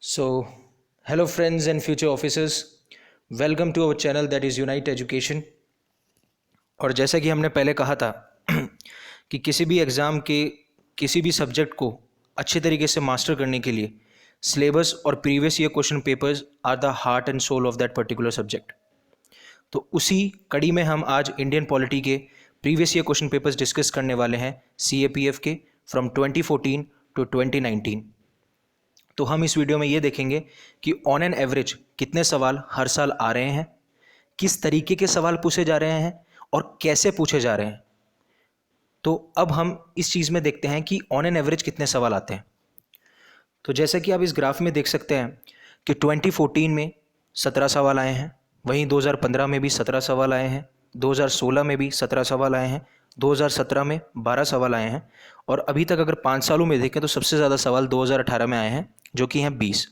So, hello friends and future officers, welcome to our channel that is Unite Education। और जैसा कि हमने पहले कहा था कि किसी भी एग्ज़ाम के किसी भी सब्जेक्ट को अच्छे तरीके से मास्टर करने के लिए सिलेबस और previous year question papers are the heart and soul of that particular subject. तो उसी कड़ी में हम आज इंडियन पॉलिटी के previous year question papers discuss करने वाले हैं CAPF के फ्रॉम 2014 टू 2019। तो हम इस वीडियो में ये देखेंगे कि ऑन एन एवरेज कितने सवाल हर साल आ रहे हैं, किस तरीके के सवाल पूछे जा रहे हैं और कैसे पूछे जा रहे हैं। तो अब हम इस चीज़ में देखते हैं कि ऑन एन एवरेज कितने सवाल आते हैं। तो जैसा कि आप इस ग्राफ में देख सकते हैं कि 2014 में 17 सवाल आए हैं, वहीं 2015 में भी 17 सवाल आए हैं, 2016 में भी 17 सवाल आए हैं, 2017 में 12 सवाल आए हैं और अभी तक अगर 5 सालों में देखें तो सबसे ज़्यादा सवाल 2018 में आए हैं जो कि हैं 20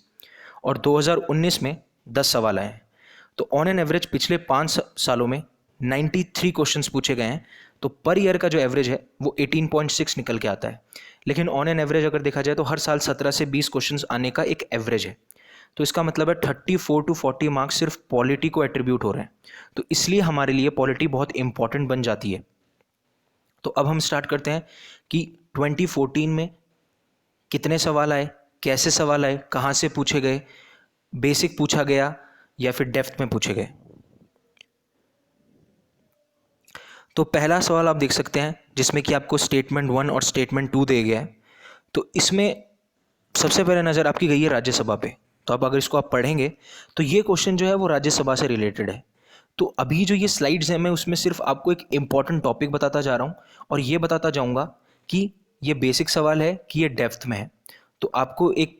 और 2019 में 10 सवाल आए हैं। तो ऑन एन एवरेज पिछले 5 सालों में 93 क्वेश्चंस पूछे गए हैं। तो पर ईयर का जो एवरेज है वो 18.6 निकल के आता है। लेकिन ऑन एन एवरेज अगर देखा जाए तो हर साल 17 से 20 क्वेश्चंस आने का एक एवरेज है। तो इसका मतलब है 34 टू 40 मार्क्स सिर्फ पॉलिटी को एट्रीब्यूट हो रहे हैं। तो इसलिए हमारे लिए पॉलिटी बहुत इंपॉर्टेंट बन जाती है। तो अब हम स्टार्ट करते हैं कि 2014 में कितने सवाल आए, कैसे सवाल आए, कहाँ से पूछे गए, बेसिक पूछा गया या फिर डेप्थ में पूछे गए। तो पहला सवाल आप देख सकते हैं जिसमें कि आपको स्टेटमेंट 1 और स्टेटमेंट 2 दिया गया है। तो इसमें सबसे पहले नज़र आपकी गई है राज्यसभा पे। तो अब अगर इसको आप पढ़ेंगे तो ये क्वेश्चन जो है वो राज्यसभा से रिलेटेड है। तो अभी जो ये स्लाइड्स हैं मैं उसमें सिर्फ आपको एक इम्पॉर्टेंट टॉपिक बताता जा रहा हूँ और ये बताता जाऊँगा कि ये बेसिक सवाल है कि ये डेप्थ में है। तो आपको एक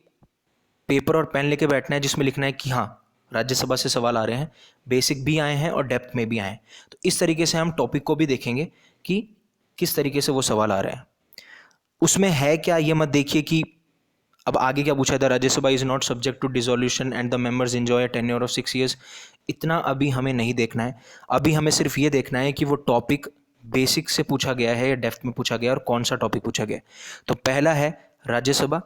पेपर और पेन लेके बैठना है जिसमें लिखना है कि हाँ राज्यसभा से सवाल आ रहे हैं, बेसिक भी आए हैं और डेप्थ में भी आए हैं। तो इस तरीके से हम टॉपिक को भी देखेंगे कि किस तरीके से वो सवाल आ रहे हैं। उसमें है क्या ये मत देखिए कि अब आगे क्या पूछा था, Rajya Sabha is not subject to dissolution and the members enjoy a tenure of 6 years। इतना अभी हमें नहीं देखना है। अभी हमें सिर्फ ये देखना है कि वो टॉपिक बेसिक से पूछा गया है या डेप्थ में पूछा गया और कौन सा टॉपिक पूछा गया। तो पहला है राज्यसभा।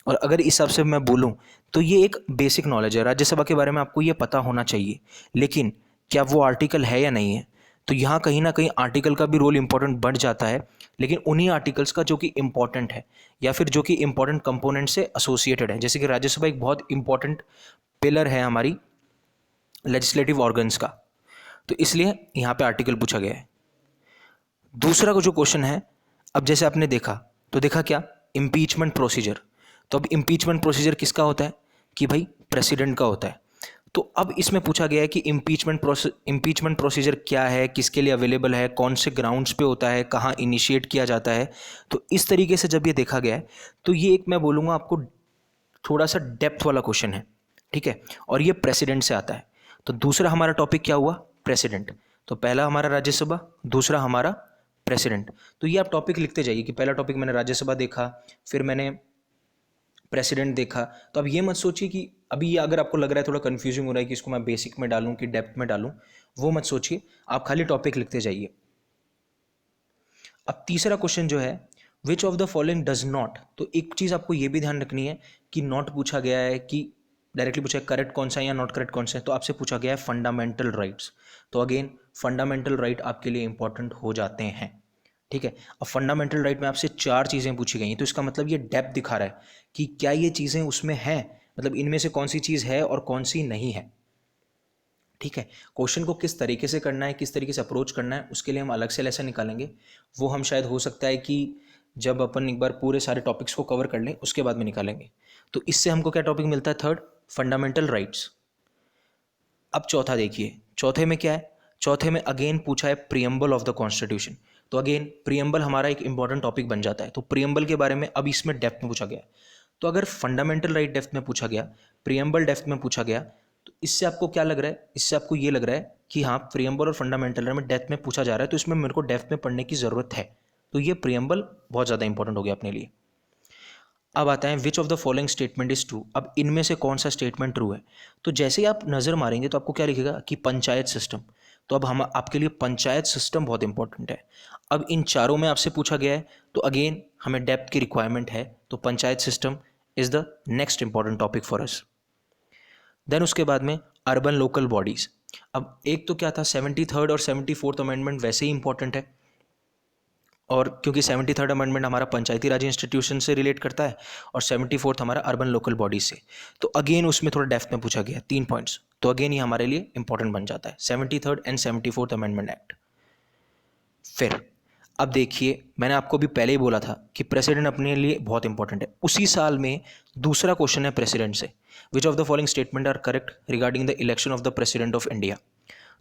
और अगर इस हिसाब से मैं बोलूँ तो ये एक बेसिक नॉलेज है, राज्यसभा के बारे में आपको ये पता होना चाहिए। लेकिन क्या वो आर्टिकल है या नहीं है, तो यहाँ कहीं ना कहीं आर्टिकल का भी रोल इंपॉर्टेंट बढ़ जाता है। लेकिन उन्हीं आर्टिकल्स का जो कि इंपॉर्टेंट है या फिर जो कि इंपॉर्टेंट कंपोनेंट से एसोसिएटेड है। जैसे कि राज्यसभा एक बहुत इंपॉर्टेंट पिलर है हमारी लेजिस्लेटिव ऑर्गन्स का, तो इसलिए यहाँ पे आर्टिकल पूछा गया है। दूसरा को जो क्वेश्चन है, अब जैसे आपने देखा तो देखा क्या, इम्पीचमेंट प्रोसीजर। तो अब इम्पीचमेंट प्रोसीजर किसका होता है कि भाई प्रेसिडेंट का होता है। तो अब इसमें पूछा गया है कि इम्पीचमेंट प्रोसीजर क्या है, किसके लिए अवेलेबल है, कौन से ग्राउंड्स पे होता है, कहाँ इनिशिएट किया जाता है। तो इस तरीके से जब ये देखा गया है तो ये एक मैं बोलूँगा आपको थोड़ा सा डेप्थ वाला क्वेश्चन है, ठीक है। और ये प्रेसिडेंट से आता है। तो दूसरा हमारा टॉपिक क्या हुआ, प्रेसिडेंट। तो पहला हमारा राज्यसभा, दूसरा हमारा प्रेसिडेंट। तो ये आप टॉपिक लिखते जाइए कि पहला टॉपिक मैंने राज्यसभा देखा, फिर मैंने प्रेसिडेंट देखा। तो अब ये मत सोचिए कि अभी ये अगर आपको लग रहा है थोड़ा कंफ्यूजिंग हो रहा है कि इसको मैं बेसिक में डालूं कि डेप्थ में डालूं, वो मत सोचिए, आप खाली टॉपिक लिखते जाइए। अब तीसरा क्वेश्चन जो है, which of the following does not. तो एक चीज़ आपको ये भी ध्यान रखनी है कि नॉट पूछा गया है कि डायरेक्टली पूछा है करेक्ट कौन सा है या नॉट करेक्ट कौन सा है। तो आपसे पूछा गया है फंडामेंटल राइट्स। तो अगेन फंडामेंटल राइट आपके लिए इंपॉर्टेंट हो जाते हैं, ठीक है। अब फंडामेंटल राइट में आपसे 4 चीज़ें पूछी गई हैं। तो इसका मतलब ये डेप्थ दिखा रहा है कि क्या ये चीज़ें उसमें हैं, मतलब इनमें से कौन सी चीज़ है और कौन सी नहीं है, ठीक है। क्वेश्चन को किस तरीके से करना है, किस तरीके से अप्रोच करना है, उसके लिए हम अलग से लेसन निकालेंगे। वो हम शायद हो सकता है कि जब अपन एक बार पूरे सारे टॉपिक्स को कवर कर लें उसके बाद में निकालेंगे। तो इससे हमको क्या टॉपिक मिलता है, थर्ड फंडामेंटल राइट्स। अब चौथा देखिए, चौथे में क्या है, चौथे में अगेन पूछा है प्रियम्बल ऑफ द कॉन्स्टिट्यूशन। तो अगेन प्रियम्बल हमारा एक इंपॉर्टेंट टॉपिक बन जाता है। तो प्रियम्बल के बारे में अब इसमें डेप्थ में पूछा गया। तो अगर फंडामेंटल राइट डेप्थ में पूछा गया, प्रियम्बल डेप्थ में पूछा गया, तो इससे आपको क्या लग रहा है, इससे आपको ये लग रहा है कि हाँ प्रियम्बल और फंडामेंटल में डेप्थ में पूछा जा रहा है, तो इसमें मेरे को डेप्थ में पढ़ने की ज़रूरत है। तो ये प्रियम्बल बहुत ज़्यादा इंपॉर्टेंट हो गया अपने लिए। अब आता है which of the following statement is true. अब इनमें से कौन सा स्टेटमेंट ट्रू है। तो जैसे ही आप नज़र मारेंगे तो आपको क्या लिखेगा कि पंचायत सिस्टम। तो अब हम आपके लिए पंचायत सिस्टम बहुत इंपॉर्टेंट है। अब इन चारों में आपसे पूछा गया है तो अगेन हमें डेप्थ की रिक्वायरमेंट है। तो panchayat system is the next important topic for us. Then उसके बाद में अर्बन लोकल बॉडीज। अब एक तो क्या था, 73rd और 74th अमेंडमेंट वैसे ही इंपॉर्टेंट है, और क्योंकि 73rd अमेंडमेंट हमारा पंचायती राज इंस्टीट्यूशन से रिलेट करता है और 74th हमारा अर्बन लोकल बॉडी से, तो अगेन उसमें थोड़ा डेप्थ में पूछा गया 3 पॉइंट्स, तो अगेन ये हमारे लिए इंपॉर्टेंट बन जाता है 73rd and 74th amendment act. फिर अब देखिए, मैंने आपको भी पहले ही बोला था कि प्रेसिडेंट अपने लिए बहुत इंपॉर्टेंट है। उसी साल में दूसरा क्वेश्चन है प्रेसिडेंट से, which of the following statement are correct regarding the election of the president of India.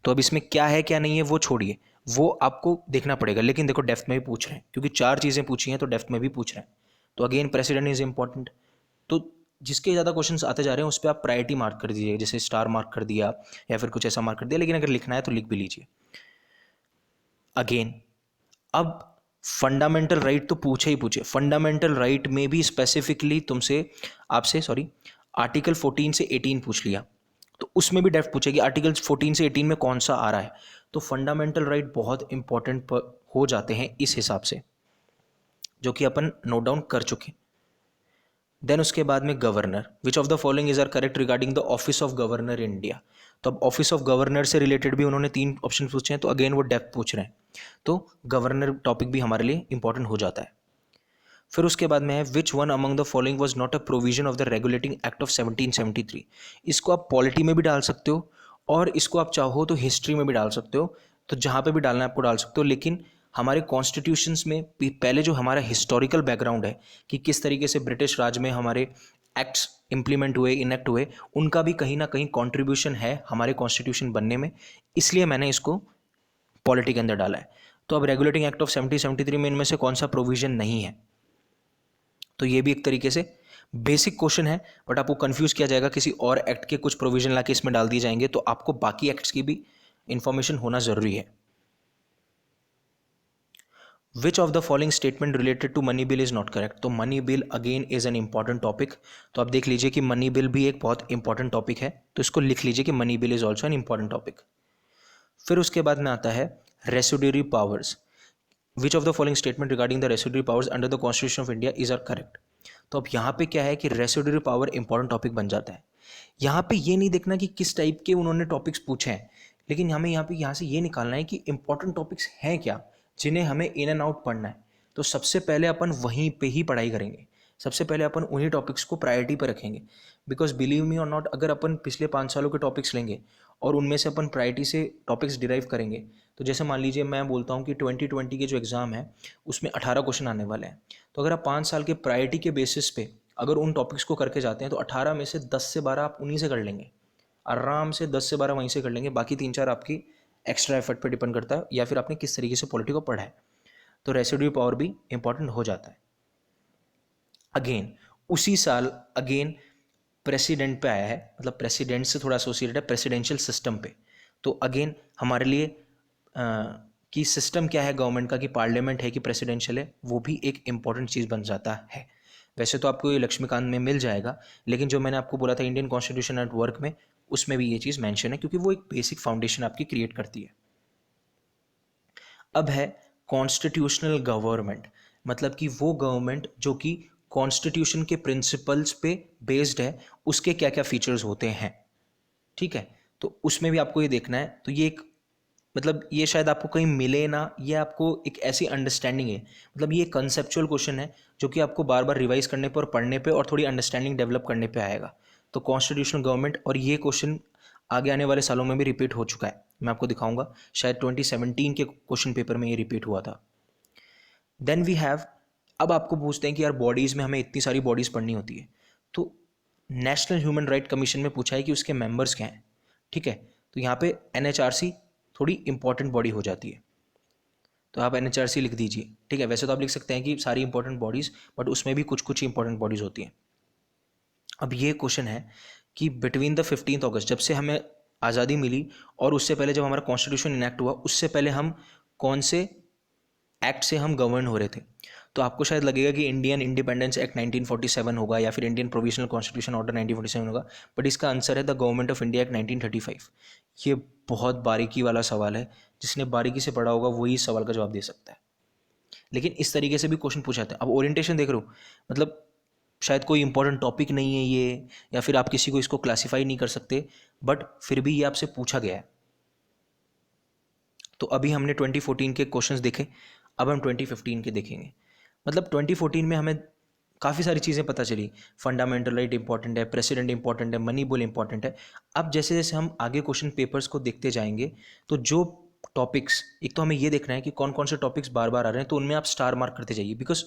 तो अब इसमें क्या है क्या नहीं है वो छोड़िए, वो आपको देखना पड़ेगा, लेकिन देखो डेप्थ में भी पूछ रहे हैं, क्योंकि 4 चीज़ें पूछी हैं तो डेप्थ में भी पूछ रहे हैं। तो अगेन प्रेसिडेंट इज इंपॉर्टेंट, तो जिसके ज़्यादा क्वेश्चंस आते जा रहे हैं उस पर आप प्रायोरिटी मार्क कर दीजिए, जैसे स्टार मार्क कर दिया या फिर कुछ ऐसा मार्क कर दिया, लेकिन अगर लिखना है तो लिख भी लीजिए। अगेन अब फंडामेंटल राइट तो पूछे ही पूछे, फंडामेंटल राइट में भी स्पेसिफिकली आपसे आर्टिकल 14 से 18 पूछ लिया, तो उसमें भी डेप्थ पूछेगी आर्टिकल 14 से 18 में कौन सा आ रहा है। तो फंडामेंटल राइट बहुत इंपॉर्टेंट हो जाते हैं इस हिसाब से, जो कि अपन नोट डाउन कर चुके। देन उसके बाद में governor, which of the following is are correct regarding the office of governor in India. तो अब ऑफिस ऑफ गवर्नर से रिलेटेड भी उन्होंने 3 ऑप्शन पूछे हैं, तो अगेन वो डेप्थ पूछ रहे हैं, तो गवर्नर टॉपिक भी हमारे लिए इंपॉर्टेंट हो जाता है। फिर उसके बाद में है which one among the following was not a provision of the regulating act of 1773। इसको आप पॉलिटी में भी डाल सकते हो और इसको आप चाहो तो हिस्ट्री में भी डाल सकते हो, तो जहाँ पे भी डालना है आपको डाल सकते हो, लेकिन हमारे कॉन्स्टिट्यूशंस में पहले जो हमारा हिस्टोरिकल बैकग्राउंड है कि किस तरीके से ब्रिटिश राज में हमारे एक्ट्स इंप्लीमेंट हुए, इनेक्ट हुए, उनका भी कहीं ना कहीं कॉन्ट्रीब्यूशन है हमारे कॉन्स्टिट्यूशन बनने में, इसलिए मैंने इसको पॉलिटी के अंदर डाला है। तो अब रेगुलेटिंग एक्ट ऑफ 1773 में इनमें से कौन सा प्रोविजन नहीं है, तो ये भी एक तरीके से बेसिक क्वेश्चन है, बट आपको कंफ्यूज किया जाएगा, किसी और एक्ट के कुछ प्रोविजन लाके इसमें डाल दिए जाएंगे, तो आपको बाकी एक्ट्स की भी इंफॉर्मेशन होना जरूरी है। Which of the following statement related to money bill is not correct. तो money bill again is an important topic, तो आप देख लीजिए कि मनी बिल भी एक बहुत इंपॉर्टेंट टॉपिक है, तो इसको लिख लीजिए कि money bill is also an important topic. फिर उसके बाद में आता है residuary powers, which of the following statement regarding the residuary powers under the constitution of India is are correct. तो अब यहाँ पे क्या है कि रेसिड्यूरी पावर इंपॉर्टेंट टॉपिक बन जाता है। यहाँ पे ये नहीं देखना कि किस टाइप के उन्होंने टॉपिक्स पूछे हैं, लेकिन हमें यहाँ से ये निकालना है कि इंपॉर्टेंट टॉपिक्स हैं क्या, जिन्हें हमें इन एंड आउट पढ़ना है। तो सबसे पहले अपन वहीं पे ही पढ़ाई करेंगे, सबसे पहले अपन उन्हीं टॉपिक्स को प्रायोरिटी पर रखेंगे, बिकॉज बिलीव मी और नॉट, अगर अपन पिछले 5 सालों के टॉपिक्स लेंगे और उनमें से अपन प्रायोरिटी से टॉपिक्स डिराइव करेंगे, तो जैसे मान लीजिए मैं बोलता हूँ कि 2020 के जो एग्ज़ाम है उसमें 18 क्वेश्चन आने वाले हैं, तो अगर आप 5 साल के प्रायोरिटी के बेसिस पे अगर उन टॉपिक्स को करके जाते हैं तो 18 में से 10 से 12 आप उन्हीं से कर लेंगे, आराम से 10 से 12 वहीं से कर लेंगे, बाकी 3-4 आपकी एक्स्ट्रा एफर्ट पे डिपेंड करता है या फिर आपने किस तरीके से पॉलिटी को पढ़ा है। तो रेसिड्यू पावर भी इंपॉर्टेंट हो जाता है। अगेन उसी साल अगेन प्रेसिडेंट पे आया है, मतलब प्रेसिडेंट से थोड़ा एसोसिएटेड है, प्रेसिडेंशियल सिस्टम पे। तो अगेन हमारे लिए कि सिस्टम क्या है गवर्नमेंट का, कि पार्लियामेंट है कि प्रेसिडेंशियल है, वो भी एक इंपॉर्टेंट चीज़ बन जाता है। वैसे तो आपको ये लक्ष्मीकांत में मिल जाएगा, लेकिन जो मैंने आपको बोला था इंडियन कॉन्स्टिट्यूशन एट वर्क में, उसमें भी ये चीज़ मेंशन है, क्योंकि वो एक बेसिक फाउंडेशन आपकी क्रिएट करती है। अब है कॉन्स्टिट्यूशनल गवर्नमेंट, मतलब कि वो गवर्नमेंट जो कि कॉन्स्टिट्यूशन के प्रिंसिपल्स पे बेस्ड है, उसके क्या क्या फीचर्स होते हैं, ठीक है। तो उसमें भी आपको ये देखना है, तो ये एक मतलब ये शायद आपको कहीं मिले ना, ये आपको एक ऐसी अंडरस्टैंडिंग है, मतलब ये कंसेप्चुअल क्वेश्चन है जो कि आपको बार बार रिवाइज करने पर और पढ़ने पे और थोड़ी अंडरस्टैंडिंग डेवलप करने पे आएगा। तो कॉन्स्टिट्यूशनल गवर्नमेंट, और ये क्वेश्चन आगे आने वाले सालों में भी रिपीट हो चुका है, मैं आपको दिखाऊंगा, शायद 2017 के क्वेश्चन पेपर में ये रिपीट हुआ था। देन वी हैव, अब आपको पूछते हैं कि यार बॉडीज़ में हमें इतनी सारी बॉडीज़ पढ़नी होती है, तो नेशनल ह्यूमन राइट कमीशन में पूछा है कि उसके मेंबर्स क्या हैं, ठीक है। तो यहाँ पे एनएचआरसी थोड़ी इंपॉर्टेंट बॉडी हो जाती है, तो आप एनएचआरसी लिख दीजिए, ठीक है। वैसे तो आप लिख सकते हैं कि सारी इंपॉर्टेंट बॉडीज़, बट उसमें भी कुछ कुछ इंपॉर्टेंट बॉडीज़ होती हैं। अब ये क्वेश्चन है कि बिटवीन द 15 अगस्त, जब से हमें आज़ादी मिली और उससे पहले जब हमारा कॉन्स्टिट्यूशन इनैक्ट हुआ, उससे पहले हम कौन से एक्ट से हम गवर्न हो रहे थे। तो आपको शायद लगेगा कि इंडियन इंडिपेंडेंस एक्ट 1947 होगा या फिर इंडियन प्रोविजनल कॉन्स्टिट्यूशन ऑर्डर 1947 होगा, बट इसका आंसर है the government of India act 1935। ये बहुत बारीकी वाला सवाल है, जिसने बारीकी से पढ़ा होगा वही इस सवाल का जवाब दे सकता है, लेकिन इस तरीके से भी क्वेश्चन पूछा जाता है। अब ओरिएंटेशन देख रहे हो, मतलब शायद कोई इंपॉर्टेंट टॉपिक नहीं है ये, या फिर आप किसी को इसको क्लासीफाई नहीं कर सकते, बट फिर भी ये आपसे पूछा गया है। तो अभी हमने 2014 के क्वेश्चंस देखे, अब हम 2015 के देखेंगे। मतलब 2014 में हमें काफ़ी सारी चीज़ें पता चली। फंडामेंटल राइट इंपॉर्टेंट है, प्रेसिडेंट इंपॉर्टेंट है, मनी बॉल इंपॉर्टेंट है। अब जैसे जैसे हम आगे क्वेश्चन पेपर्स को देखते जाएंगे, तो जो टॉपिक्स, एक तो हमें ये देखना है कि कौन कौन से टॉपिक्स बार बार आ रहे हैं, तो उनमें आप स्टार मार्क करते जाइए, बिकॉज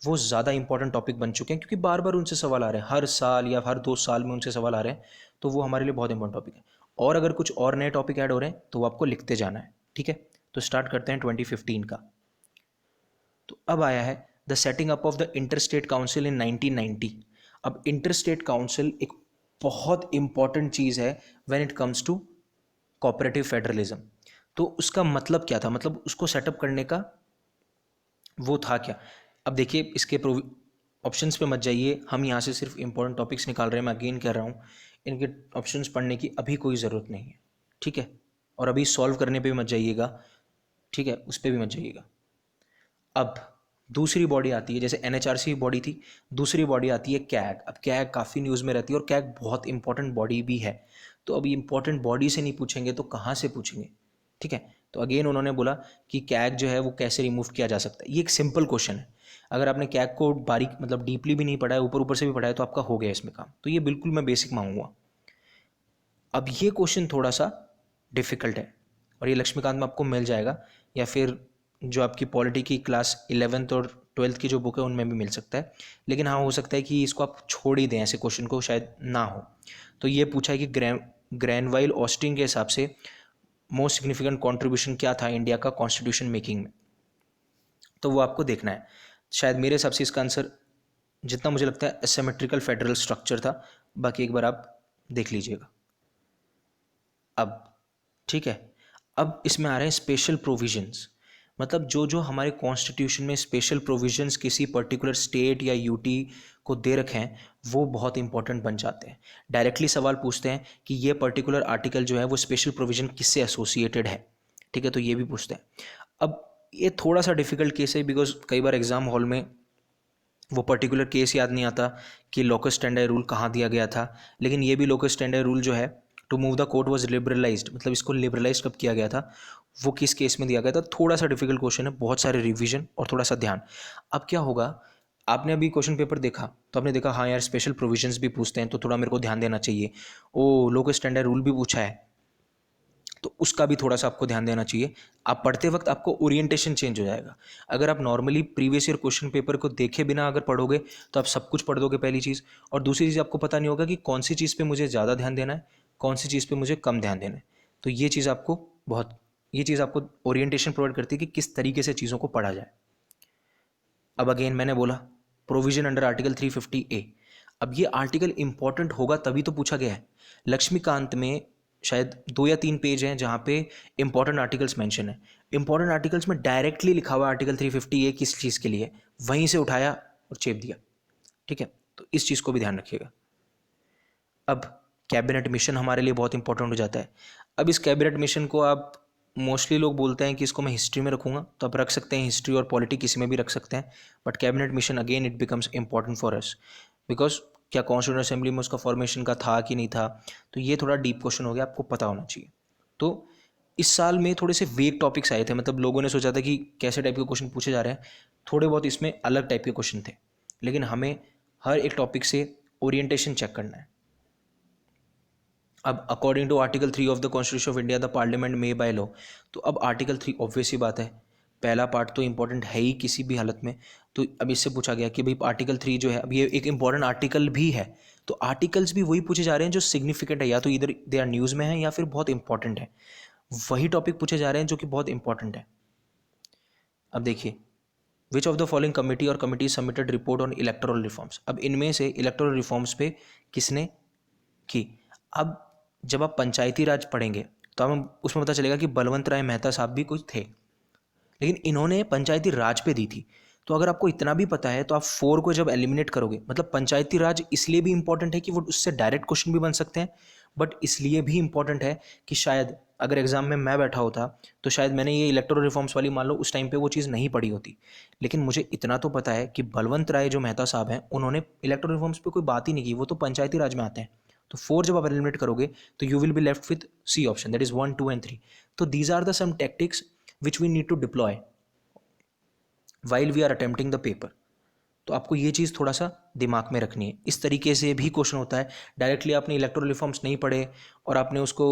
वो ज़्यादा इंपॉर्टेंट टॉपिक बन चुके हैं, क्योंकि बार बार उनसे सवाल आ रहे हैं, हर साल या हर 2 साल में उनसे सवाल आ रहे हैं, तो वो हमारे लिए बहुत इंपॉर्टेंट टॉपिक है। और अगर कुछ और नए टॉपिक ऐड हो रहे हैं तो वो आपको लिखते जाना है, ठीक है। तो स्टार्ट करते हैं 2015 का। तो अब आया है the setting up of the inter state council in 1990। अब इंटर स्टेट काउंसिल एक बहुत इंपॉर्टेंट चीज़ है when it comes to cooperative federalism. तो उसका मतलब क्या था, मतलब उसको सेटअप करने का वो था क्या। अब देखिए, इसके ऑप्शंस पे मत जाइए, हम यहाँ से सिर्फ इंपॉर्टेंट टॉपिक्स निकाल रहे हैं। मैं अगेन कह रहा हूँ, इनके ऑप्शंस पढ़ने की अभी कोई ज़रूरत नहीं है, ठीक है। और अभी सॉल्व करने पे भी मत जाइएगा, ठीक है, उस पर भी मत जाइएगा। अब दूसरी बॉडी आती है, जैसे एनएचआरसी बॉडी थी, दूसरी बॉडी आती है कैग। अब कैग काफ़ी न्यूज़ में रहती है और कैग बहुत इंपॉर्टेंट बॉडी भी है। तो अभी इंपॉर्टेंट बॉडी से नहीं पूछेंगे तो कहाँ से पूछेंगे, ठीक है। तो अगेन उन्होंने बोला कि कैग जो है वो कैसे रिमूव किया जा सकता है। ये एक सिंपल क्वेश्चन है, अगर आपने कैग को बारीक मतलब डीपली भी नहीं पढ़ा है, ऊपर ऊपर से भी पढ़ा है, तो आपका हो गया इसमें काम। तो ये बिल्कुल मैं बेसिक मांगूंगा। अब ये क्वेश्चन थोड़ा सा डिफ़िकल्ट है, और ये लक्ष्मीकांत में आपको मिल जाएगा, या फिर जो आपकी पॉलिटी की क्लास 11th और 12th की जो बुक है उनमें भी मिल सकता है। लेकिन हाँ, हो सकता है कि इसको आप छोड़ ही दें, ऐसे क्वेश्चन को शायद ना हो। तो ये पूछा है कि ग्रैनवाइल ऑस्टिन के हिसाब से मोस्ट सिग्निफिकेंट कॉन्ट्रीब्यूशन क्या था इंडिया का कॉन्स्टिट्यूशन मेकिंग में। तो वो आपको देखना है। शायद मेरे हिसाब से इसका आंसर, जितना मुझे लगता है, एसिमेट्रिकल फेडरल स्ट्रक्चर था। बाकी एक बार आप देख लीजिएगा। अब ठीक है, अब इसमें आ रहे हैं स्पेशल प्रोविजंस। मतलब जो जो हमारे कॉन्स्टिट्यूशन में स्पेशल प्रोविजंस किसी पर्टिकुलर स्टेट या यूटी को दे रखे हैं, वो बहुत इंपॉर्टेंट बन जाते हैं। डायरेक्टली सवाल पूछते हैं कि ये पर्टिकुलर आर्टिकल जो है वो स्पेशल प्रोविजन किससे एसोसिएटेड है, ठीक है, तो ये भी पूछते हैं। अब ये थोड़ा सा डिफिकल्ट केस है, बिकॉज कई बार एग्जाम हॉल में वो पर्टिकुलर केस याद नहीं आता कि लोकस स्टैंडर्ड रूल कहाँ दिया गया था। लेकिन ये भी लोकस स्टैंडर्ड रूल जो है, to move the court was liberalised, मतलब इसको लिबरलाइज कब किया गया था, वो किस केस में दिया गया था। थोड़ा सा डिफिकल्ट क्वेश्चन है, बहुत सारे रिवीजन और थोड़ा सा ध्यान। अब क्या होगा, आपने अभी क्वेश्चन पेपर देखा तो आपने देखा हाँ यार स्पेशल प्रोविजंस भी पूछते हैं, तो थोड़ा मेरे को ध्यान देना चाहिए। ओ, लोकस स्टैंडर्ड रूल भी पूछा है, तो उसका भी थोड़ा सा आपको ध्यान देना चाहिए। आप पढ़ते वक्त आपको ओरिएंटेशन चेंज हो जाएगा। अगर आप normally previous year question paper को देखे बिना अगर पढ़ोगे तो आप सब कुछ पढ़ दोगे, पहली चीज़। और दूसरी चीज़, आपको पता नहीं होगा कि कौन सी चीज़ पे मुझे ज़्यादा ध्यान देना है, कौन सी चीज़ पे मुझे कम ध्यान देना है। तो ये चीज़ आपको ओरिएंटेशन प्रोवाइड करती है कि किस तरीके से चीज़ों को पढ़ा जाए। अब अगेन मैंने बोला प्रोविजन अंडर आर्टिकल 350A। अब ये आर्टिकल इंपॉर्टेंट होगा तभी तो पूछा गया है। लक्ष्मीकांत में शायद 2 या 3 पेज हैं जहाँ पे इंपॉर्टेंट आर्टिकल्स मेंशन है। इंपॉर्टेंट आर्टिकल्स में डायरेक्टली लिखा हुआ आर्टिकल 350A किस चीज़ के लिए, वहीं से उठाया और चेप दिया, ठीक है। तो इस चीज़ को भी ध्यान रखिएगा। अब कैबिनेट मिशन हमारे लिए बहुत इंपॉर्टेंट हो जाता है। अब इस कैबिनेट मिशन को आप, मोस्टली लोग बोलते हैं कि इसको मैं हिस्ट्री में रखूँगा, तो आप रख सकते हैं, हिस्ट्री और पॉलिटी किसी में भी रख सकते हैं। But cabinet mission again it becomes important for us, because क्या कॉन्स्टिट्यूंट असेंबली में उसका फॉर्मेशन का था कि नहीं था, तो ये थोड़ा डीप क्वेश्चन हो गया, आपको पता होना चाहिए। तो इस साल में थोड़े से वेग टॉपिक्स आए थे, मतलब लोगों ने सोचा था कि कैसे टाइप के क्वेश्चन पूछे जा रहे हैं, थोड़े बहुत इसमें अलग टाइप के क्वेश्चन थे। लेकिन हमें हर एक टॉपिक से ओरिएंटेशन चेक करना है। अब according to article 3 of the constitution of India the parliament may by law. तो अब आर्टिकल 3 ऑब्वियस ही बात है, पहला पार्ट तो इंपॉर्टेंट है ही किसी भी हालत में। तो अब इससे पूछा गया कि भाई आर्टिकल 3 जो है, अब ये एक इंपॉर्टेंट आर्टिकल भी है। तो आर्टिकल्स भी वही पूछे जा रहे हैं जो सिग्निफिकेंट है, या तो इधर दे आर न्यूज़ में है या फिर बहुत इंपॉर्टेंट है। वही टॉपिक पूछे जा रहे हैं जो कि बहुत इंपॉर्टेंट है। अब देखिए, which of the following committee और committee submitted report on electoral reforms. अब इनमें से इलेक्टोरल रिफॉर्म्स पे किसने की। अब जब आप पंचायती राज पढ़ेंगे तो हमें उसमें पता चलेगा कि बलवंत राय मेहता साहब भी कुछ थे, लेकिन इन्होंने पंचायती राज पे दी थी। तो अगर आपको इतना भी पता है तो आप 4 को जब एलिमिनेट करोगे, मतलब पंचायती राज इसलिए भी इंपॉर्टेंट है कि वो उससे डायरेक्ट क्वेश्चन भी बन सकते हैं, बट इसलिए भी इंपॉर्टेंट है कि शायद अगर एग्जाम में मैं बैठा होता तो शायद मैंने ये इलेक्टोरल रिफॉर्म्स वाली मान लो उस टाइम पे वो चीज़ नहीं पढ़ी होती, लेकिन मुझे इतना तो पता है कि बलवंत राय जो मेहता साहब हैं उन्होंने इलेक्टोरल रिफॉर्म्स पे कोई बात ही नहीं की, वो तो पंचायती राज में आते हैं। तो 4 जब आप एलिमिनेट करोगे तो you will be left with C option, that is 1, 2 and 3। तो these are the some tactics which we need to deploy while we are attempting the paper. तो आपको ये चीज़ थोड़ा सा दिमाग में रखनी है। इस तरीके से भी क्वेश्चन होता है, डायरेक्टली आपने इलेक्टोरल रिफॉर्म्स नहीं पढ़े और आपने उसको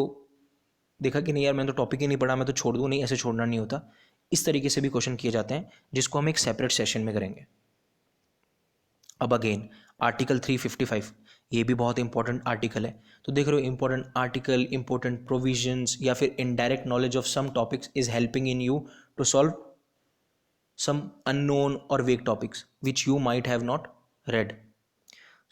देखा कि नहीं यार मैंने तो टॉपिक ही नहीं पढ़ा, मैं तो छोड़ दूँ, नहीं ऐसे छोड़ना नहीं होता। इस तरीके से भी क्वेश्चन किए जाते हैं, जिसको हम एक सेपरेट सेशन में करेंगे। अब अगेन आर्टिकल 355, ये भी बहुत इंपॉर्टेंट आर्टिकल है। तो देख रहे हो, इंपॉर्टेंट आर्टिकल, इंपॉर्टेंट प्रोविजंस या फिर indirect knowledge of some topics is helping in you to solve some unknown or vague topics which you might have not read.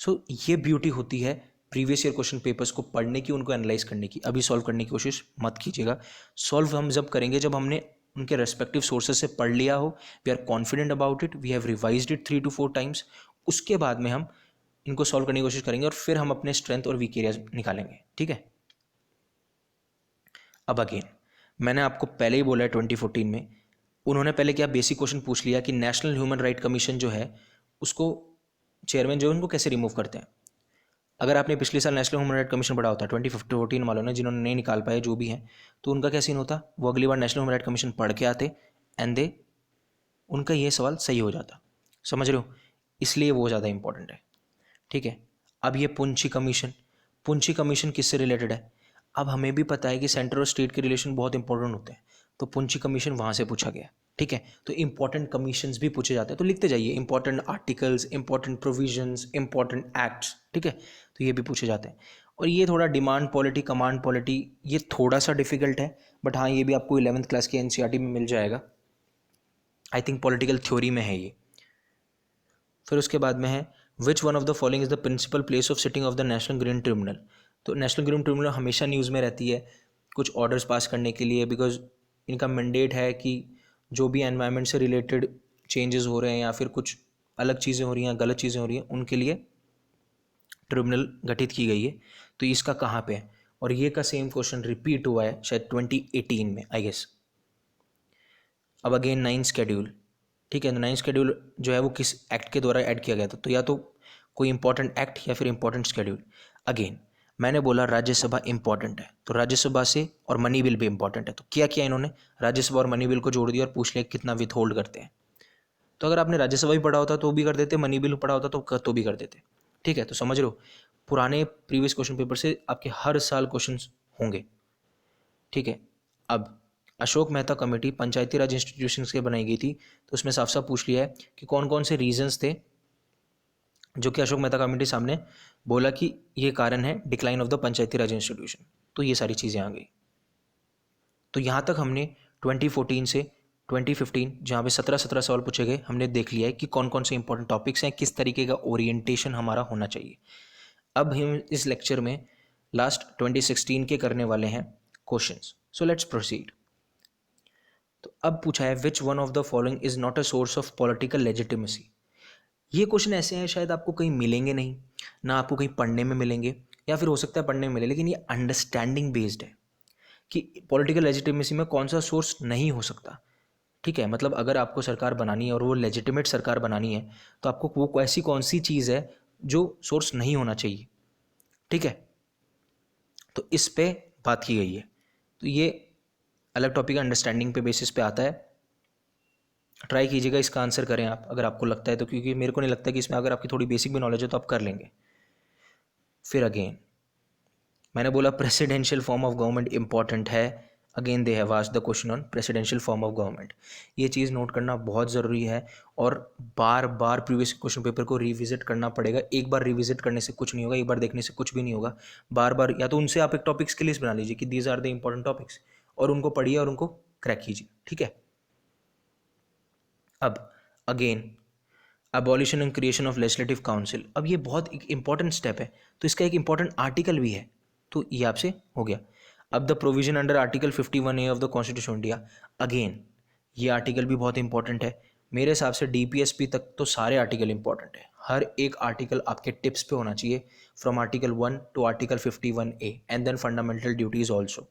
So ये ब्यूटी होती है प्रीवियस ईयर क्वेश्चन पेपर्स को पढ़ने की, उनको analyse करने की। अभी सॉल्व करने की कोशिश मत कीजिएगा, सॉल्व हम जब करेंगे जब हमने उनके रेस्पेक्टिव सोर्सेज से पढ़ लिया हो, we are confident about it, we have revised it 3 to 4 times, उसके बाद में हम इनको सॉल्व करने की कोशिश करेंगे और फिर हम अपने स्ट्रेंथ और वीक एरियाज निकालेंगे। ठीक है। अब अगेन मैंने आपको पहले ही बोला है 2014 में उन्होंने पहले क्या बेसिक क्वेश्चन पूछ लिया कि नेशनल ह्यूमन राइट कमीशन जो है उसको चेयरमैन जो है उनको कैसे रिमूव करते हैं। अगर आपने पिछले साल नेशनल ह्यूमन राइट कमीशन पढ़ा होता 2014 वालों ने, जिन्होंने नहीं निकाल पाए जो भी हैं, तो उनका क्या सीन होता, वो अगली बार नेशनल ह्यूमन राइट कमीशन पढ़ के आते एंड दे उनका ये सवाल सही हो जाता। समझ रहे हो, इसलिए वो ज़्यादा इंपॉर्टेंट है। ठीक है। अब ये पुंछी कमीशन, पुंछी कमीशन किससे रिलेटेड है। अब हमें भी पता है कि सेंटर और स्टेट के रिलेशन बहुत इंपॉर्टेंट होते हैं, तो पुंछी कमीशन वहाँ से पूछा गया। ठीक है। तो इंपॉर्टेंट कमीशंस भी पूछे जाते हैं, तो लिखते जाइए important articles, important provisions, important acts. ठीक है। तो ये भी पूछे जाते हैं। और ये थोड़ा डिमांड पॉलिटी, कमांड पॉलिटी, ये थोड़ा सा डिफिकल्ट है, बट हाँ ये भी आपको 11th क्लास के एनसीईआरटी में मिल जाएगा। आई थिंक पॉलिटिकल थ्योरी में है ये। फिर उसके बाद में है which one of the following is the principal place of sitting of the national green tribunal. तो नेशनल ग्रीन ट्रिब्यूनल हमेशा न्यूज़ में रहती है कुछ ऑर्डर्स पास करने के लिए, बिकॉज इनका मैंडेट है कि जो भी एनवायरनमेंट से रिलेटेड चेंजेस हो रहे हैं या फिर कुछ अलग चीज़ें हो रही हैं, गलत चीज़ें हो रही हैं, उनके लिए ट्रिब्यूनल गठित की गई है। तो इसका कहाँ पे है, और ये का सेम क्वेश्चन रिपीट हुआ है शायद 2018 में आई गेस। अब अगेन 9th शेड्यूल। ठीक है। तो 9th शेड्यूल जो है वो किस एक्ट के द्वारा ऐड किया गया था, तो या तो कोई इंपॉर्टेंट एक्ट या फिर इंपॉर्टेंट शेड्यूल। अगेन मैंने बोला राज्यसभा इंपॉर्टेंट है, तो राज्यसभा से और मनी बिल भी इंपॉर्टेंट है, तो क्या किया इन्होंने, राज्यसभा और मनी बिल को जोड़ दिया और पूछ लिया कितना विथ होल्ड करते हैं। तो अगर आपने राज्यसभा भी पढ़ा होता तो भी कर देते, मनी बिल पढ़ा होता तो भी कर देते। ठीक है। तो समझ लो पुराने प्रीवियस क्वेश्चन पेपर से आपके हर साल क्वेश्चन होंगे। ठीक है। अब अशोक मेहता कमेटी पंचायती राज इंस्टीट्यूशंस के बनाई गई थी, तो उसमें साफ साफ पूछ लिया है कि कौन कौन से रीजंस थे जो कि अशोक मेहता कमेटी सामने बोला कि ये कारण है decline of the Panchayati Raj institution. तो ये सारी चीज़ें आ गई। तो यहाँ तक हमने 2014 से 2015 जहाँ पे 17 सवाल पूछे गए, हमने देख लिया है कि कौन कौन से इंपॉर्टेंट टॉपिक्स हैं, किस तरीके का ओरिएंटेशन हमारा होना चाहिए। अब हम इस लेक्चर में लास्ट 2016 के करने वाले हैं क्वेश्चंस। So let's proceed. तो अब पूछा है which one of the following is not a source of political legitimacy. ये क्वेश्चन ऐसे हैं शायद आपको कहीं मिलेंगे नहीं, ना आपको कहीं पढ़ने में मिलेंगे, या फिर हो सकता है पढ़ने में मिले, लेकिन ये अंडरस्टैंडिंग बेस्ड है कि पॉलिटिकल लेजिटिमेसी में कौन सा सोर्स नहीं हो सकता। ठीक है। मतलब अगर आपको सरकार बनानी है और वो लेजिटिमेट सरकार बनानी है, तो आपको वो ऐसी कौन सी चीज़ है जो सोर्स नहीं होना चाहिए। ठीक है। तो इस पे बात की गई है। तो ये अलग टॉपिक अंडरस्टैंडिंग पे बेसिस पे आता है। ट्राई कीजिएगा इसका आंसर करें आप अगर आपको लगता है तो, क्योंकि मेरे को नहीं लगता कि इसमें अगर आपकी थोड़ी बेसिक भी नॉलेज है तो आप कर लेंगे। फिर अगेन मैंने बोला presidential form of government important है। Again they have asked the question on presidential form of government. ये चीज़ नोट करना बहुत ज़रूरी है और बार बार प्रीवियस क्वेश्चन पेपर को रिविजिट करना पड़ेगा। एक बार रिविजिट करने से कुछ नहीं होगा, एक बार देखने से कुछ भी नहीं होगा। बार बार या तो उनसे आप एक टॉपिक्स की लिस्ट बना लीजिए कि these are the important topics, और उनको पढ़िए और उनको क्रैक कीजिए। ठीक है। अब again abolition and creation of legislative council. अब ये बहुत एक इंपॉर्टेंट स्टेप है, तो इसका एक इंपॉर्टेंट आर्टिकल भी है, तो ये आपसे हो गया। अब the provision under article 51A of the constitution of India. Again ये आर्टिकल भी बहुत इंपॉर्टेंट है। मेरे हिसाब से DPSP तक तो सारे आर्टिकल इंपॉर्टेंट है, हर एक आर्टिकल आपके टिप्स पे होना चाहिए, from article 1 to article 51A and then fundamental duties also.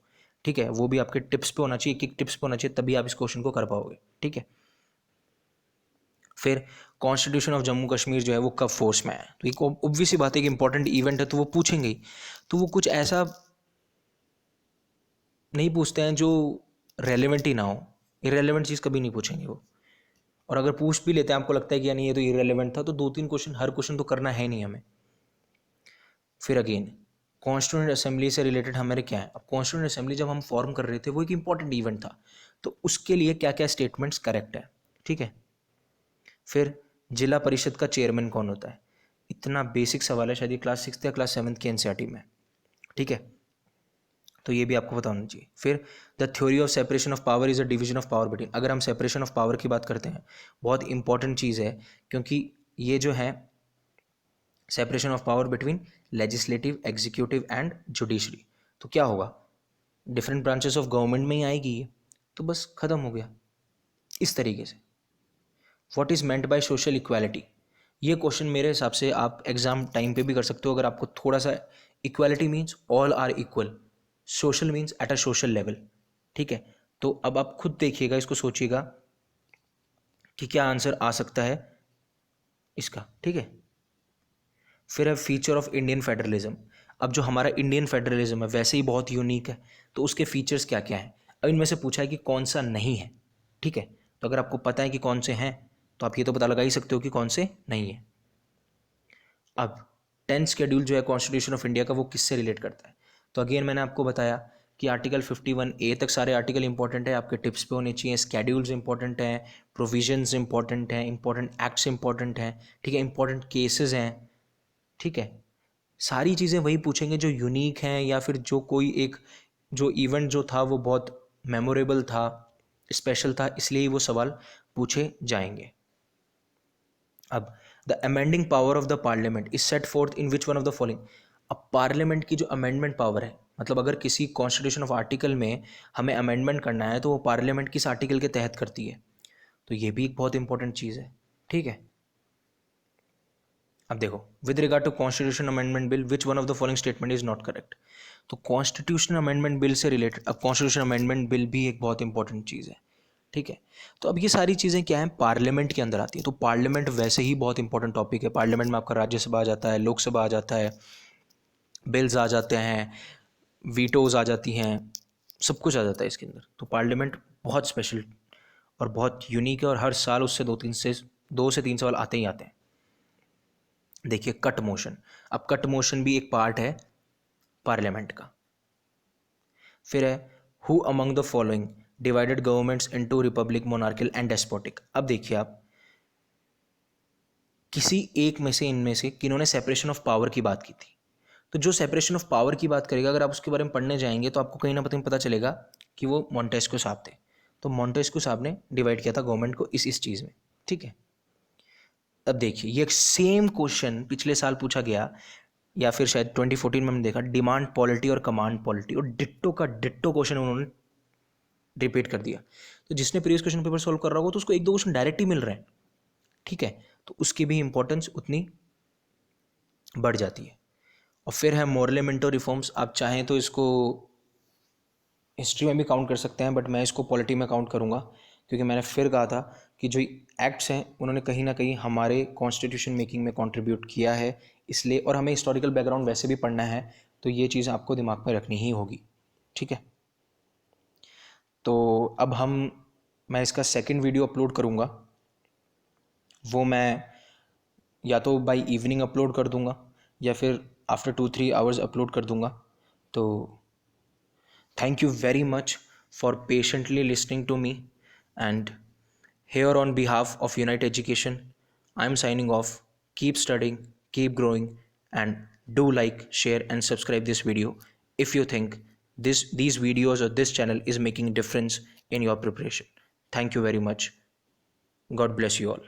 ठीक है, वो भी आपके टिप्स पे होना चाहिए, एक टिप्स पे होना चाहिए, तभी आप इस क्वेश्चन को कर पाओगे। ठीक है, फिर कॉन्स्टिट्यूशन ऑफ जम्मू कश्मीर जो है वो कब फोर्स में आया, तो एक ऑब्वियस सी बात है कि इंपॉर्टेंट इवेंट है तो वो पूछेंगे ही। तो वो कुछ ऐसा नहीं पूछते हैं जो रेलेवेंट ही ना हो, इरेलीवेंट चीज़ कभी नहीं पूछेंगे वो। और अगर पूछ भी लेते हैं, आपको लगता है कि यानी ये तो इरेलीवेंट था, तो 2-3 क्वेश्चन, हर क्वेश्चन तो करना है नहीं हमें। फिर अगेन कॉन्स्टिट्यूएंट असेंबली से रिलेटेड हमारे क्या है, अब कॉन्स्टिट्यूएंट असेंबली जब हम फॉर्म कर रहे थे वो एक इंपॉर्टेंट इवेंट था, तो उसके लिए क्या क्या स्टेटमेंट्स करेक्ट है। ठीक है, फिर जिला परिषद का चेयरमैन कौन होता है, इतना बेसिक सवाल है, शायद ये क्लास 6 या क्लास 7 के NCERT में। ठीक है, तो ये भी आपको पता होना चाहिए। फिर the theory of separation of power is a division of power between, अगर हम सेपरेशन ऑफ पावर की बात करते हैं, बहुत इंपॉर्टेंट चीज़ है, क्योंकि ये जो है separation of power between legislative, executive and judiciary, तो क्या होगा, डिफरेंट ब्रांचेस ऑफ गवर्नमेंट में ही आएगी ये, तो बस ख़त्म हो गया इस तरीके से। What is meant by social equality, ये क्वेश्चन मेरे हिसाब से आप एग्जाम टाइम पे भी कर सकते हो, अगर आपको थोड़ा सा, equality means all are equal, social means at a social level. ठीक है, तो अब आप खुद देखिएगा, इसको सोचिएगा कि क्या आंसर आ सकता है इसका। ठीक है, फिर है फीचर ऑफ इंडियन फेडरलिज्म, अब जो हमारा इंडियन फेडरलिज्म है वैसे ही बहुत यूनिक है, तो उसके फीचर्स क्या क्या हैं, अब इनमें से पूछा है कि कौन सा नहीं है। ठीक है, तो अगर आपको पता है कि कौन से हैं, तो आप ये तो पता लगा ही सकते हो कि कौन से नहीं है। अब 10th शेड्यूल जो है कॉन्स्टिट्यूशन ऑफ इंडिया का, वो किससे रिलेट करता है, तो अगेन मैंने आपको बताया कि आर्टिकल 51A तक सारे आर्टिकल इंपॉर्टेंट है, आपके टिप्स पे होने चाहिए, स्केड्यूल्स इंपॉर्टेंट हैं, प्रोविजंस इंपॉर्टेंट हैं, इंपॉर्टेंट एक्ट्स इंपॉर्टेंट हैं। ठीक है, इंपॉर्टेंट केसेस हैं। ठीक है, सारी चीज़ें वही पूछेंगे जो यूनिक हैं, या फिर जो कोई एक, जो इवेंट जो था वो बहुत मेमोरेबल था, स्पेशल था, इसलिए ही वो सवाल पूछे जाएंगे। अब the amending power of the parliament is set fourth in which one of the following, अब पार्लियामेंट की जो अमेंडमेंट पावर है, मतलब अगर किसी कॉन्स्टिट्यूशन ऑफ आर्टिकल में हमें अमेंडमेंट करना है तो वो पार्लियामेंट किस आर्टिकल के तहत करती है, तो ये भी एक बहुत इंपॉर्टेंट चीज़ है। ठीक है, अब देखो, with regard to constitution amendment bill which one of the following statement is not correct, तो कॉन्स्टिट्यूशन अमेंडमेंट बिल से रिलेटेड, अब कॉन्स्टिट्यूशन अमेंडमेंट बिल भी एक बहुत इंपॉर्टेंट चीज़ है। ठीक है, तो अब ये सारी चीज़ें क्या हैं, पार्लियामेंट के अंदर आती है, तो पार्लियामेंट वैसे ही बहुत इंपॉर्टेंट टॉपिक है, पार्लियामेंट में आपका राज्यसभा आ जाता है, लोकसभा आ जाता है, बिल्स आ जाते हैं, वीटोज़ आ जाती हैं, सब कुछ आ जाता है इसके अंदर, तो पार्लियामेंट बहुत स्पेशल और बहुत यूनिक है, और हर साल उससे 2 से 3 सवाल आते ही आते हैं। देखिए कट मोशन, अब कट मोशन भी एक पार्ट है पार्लियामेंट का। फिर है who among the following divided governments into Republic, monarchial and despotic, अब देखिए आप, किसी एक में से, इनमें से किन्होंने सेपरेशन ऑफ पावर की बात की थी, तो जो सेपरेशन ऑफ पावर की बात करेगा, अगर आप उसके बारे में पढ़ने जाएंगे तो आपको कहीं ना कहीं पता चलेगा कि वो मॉन्टेस्क्यू साहब थे, तो मॉन्टेस्क्यू साहब ने डिवाइड किया था गवर्नमेंट को इस चीज़ में। ठीक है, अब देखिए ये सेम क्वेश्चन पिछले साल पूछा गया, या फिर शायद 2014 में हमने देखा, डिमांड पॉलिटी और कमांड पॉलिटी, और डिट्टो का डिट्टो क्वेश्चन उन्होंने रिपीट कर दिया, तो जिसने प्रीवियस क्वेश्चन पेपर सॉल्व कर रहा होगा तो उसको 1-2 क्वेश्चन डायरेक्ट ही मिल रहे हैं। ठीक है, तो उसकी भी इंपॉर्टेंस उतनी बढ़ जाती है। और फिर है मोरलेमेंटो रिफॉर्म्स, आप चाहें तो इसको हिस्ट्री में भी काउंट कर सकते हैं, बट मैं इसको पॉलिटी में काउंट करूँगा, क्योंकि मैंने फिर कहा था कि जो एक्ट्स हैं उन्होंने कहीं ना कहीं हमारे कॉन्स्टिट्यूशन मेकिंग में कंट्रीब्यूट किया है, इसलिए, और हमें हिस्टोरिकल बैकग्राउंड वैसे भी पढ़ना है, तो ये चीज़ आपको दिमाग में रखनी ही होगी। ठीक है, तो अब मैं इसका सेकंड वीडियो अपलोड करूँगा, वो मैं या तो बाय इवनिंग अपलोड कर दूँगा, या फिर आफ्टर 2-3 आवर्स अपलोड कर दूँगा। तो thank you very much for patiently listening to me, and here on behalf of Unite Education, I am signing off. Keep studying, keep growing, and do like, share, and subscribe this video if you think these videos or this channel is making a difference in your preparation. Thank you very much. God bless you all.